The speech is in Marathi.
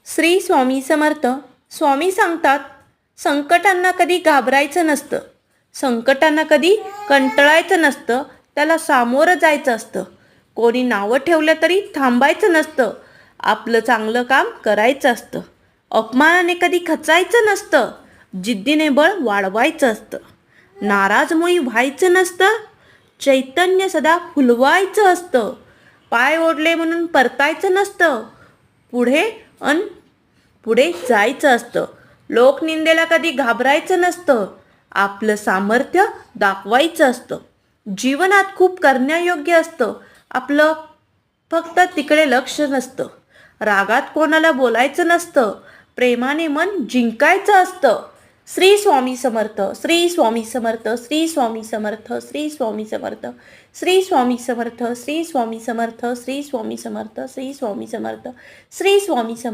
श्री स्वामी समर्थ. स्वामी सांगतात, संकटांना कधी घाबरायचं नसतं, संकटांना कधी कंटाळायचं नसतं, त्याला सामोरं जायचं असतं. कोणी नावं ठेवलं तरी थांबायचं नसतं, आपलं चांगलं काम करायचं असतं. अपमानाने कधी खचायचं नसतं, जिद्दीने बळ वाढवायचं असतं. नाराजमुळी व्हायचं नसतं, चैतन्य सदा फुलवायचं असतं. पाय ओढले म्हणून परतायचं नसतं, पुढे पुढे जायचं असतं. लोकनिंदेला कधी घाबरायचं नसतं, आपलं सामर्थ्य दाखवायचं असतं. जीवनात खूप करण्यायोग्य असतं, आपलं फक्त तिकडे लक्ष नसतं. रागात कोणाला बोलायचं नसतं, प्रेमाने मन जिंकायचं असतं. श्री स्वामी समर्थ. श्री स्वामी समर्थ. श्री स्वामी समर्थ. श्री स्वामी समर्थ. श्री स्वामी समर्थ. श्री स्वामी समर्थ. श्री स्वामी समर्थ. श्री स्वामी समर्थ. श्री स्वामी समर्थ.